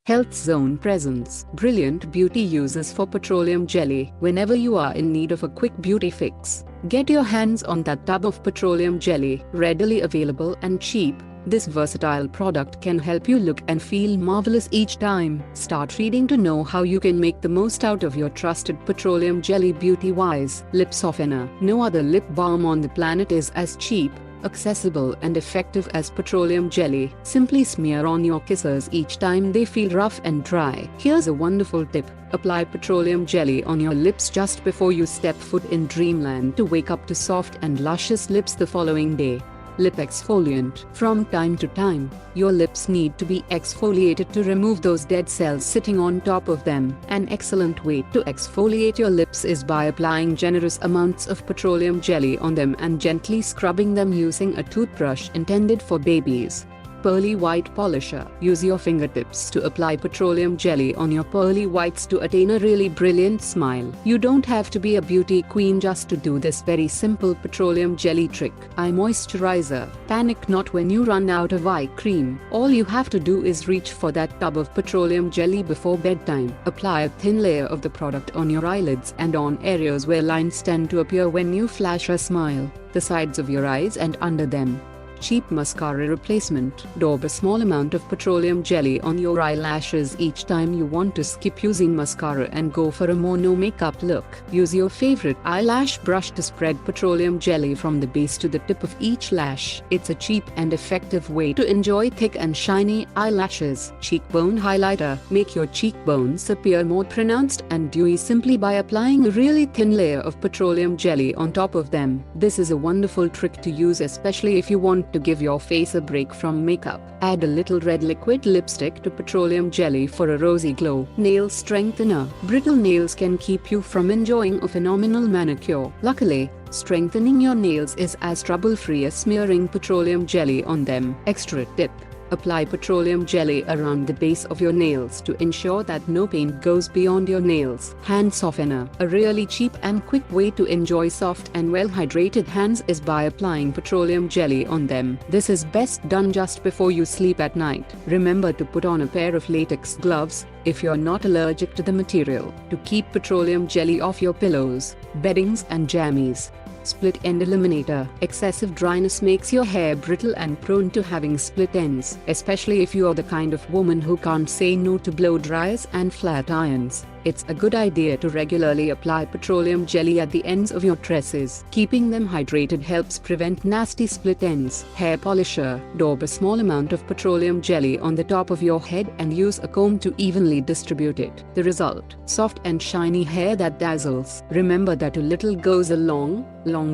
Health Zone presents brilliant beauty uses for petroleum jelly. Whenever you are in need of a quick beauty fix, get your hands on that tub of petroleum jelly. Readily available and cheap, this versatile product can help you look and feel marvelous each time. Start reading to know how you can make the most out of your trusted petroleum jelly beauty-wise. Lip softener. No other lip balm on the planet is as cheap, accessible and effective as petroleum jelly. Simply smear on your kisses each time they feel rough and dry. Here's a wonderful tip. Apply petroleum jelly on your lips just before you step foot in dreamland to wake up to soft and luscious lips the following day. Lip exfoliant. From time to time, your lips need to be exfoliated to remove those dead cells sitting on top of them. An excellent way to exfoliate your lips is by applying generous amounts of petroleum jelly on them and gently scrubbing them using a toothbrush intended for babies. Pearly white polisher. Use your fingertips to apply petroleum jelly on your pearly whites to attain a really brilliant smile. You don't have to be a beauty queen just to do this very simple petroleum jelly trick. Eye moisturizer. Panic not when you run out of eye cream. All you have to do is reach for that tub of petroleum jelly before bedtime. Apply a thin layer of the product on your eyelids and on areas where lines tend to appear when you flash a smile, the sides of your eyes and under them. Cheap mascara replacement. Daub a small amount of petroleum jelly on your eyelashes each time you want to skip using mascara and go for a more no makeup look. Use your favorite eyelash brush to spread petroleum jelly from the base to the tip of each lash. It's a cheap and effective way to enjoy thick and shiny eyelashes. Cheekbone highlighter. Make your cheekbones appear more pronounced and dewy simply by applying a really thin layer of petroleum jelly on top of them. This is a wonderful trick to use especially if you want to give your face a break from makeup. Add a little red liquid lipstick to petroleum jelly for a rosy glow. Nail strengthener. Brittle nails can keep you from enjoying a phenomenal manicure. Luckily, strengthening your nails is as trouble-free as smearing petroleum jelly on them. Extra tip. Apply petroleum jelly around the base of your nails to ensure that no paint goes beyond your nails. Hand softener. A really cheap and quick way to enjoy soft and well-hydrated hands is by applying petroleum jelly on them. This is best done just before you sleep at night. Remember to put on a pair of latex gloves, if you're not allergic to the material, to keep petroleum jelly off your pillows, beddings and jammies. Split end eliminator. Excessive dryness makes your hair brittle and prone to having split ends, especially if you are the kind of woman who can't say no to blow dryers and flat irons. It's a good idea to regularly apply petroleum jelly at the ends of your tresses. Keeping them hydrated helps prevent nasty split ends. Hair polisher. Daub a small amount of petroleum jelly on the top of your head and use a comb to evenly distribute it. The result: soft and shiny hair that dazzles. Remember that a little goes a long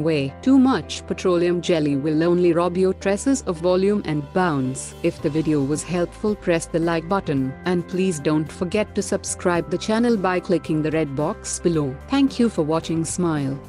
way. Too much petroleum jelly will only rob your tresses of volume and bounce. If the video was helpful, press the like button and please don't forget to subscribe the channel by clicking the red box below. Thank you for watching. Smile.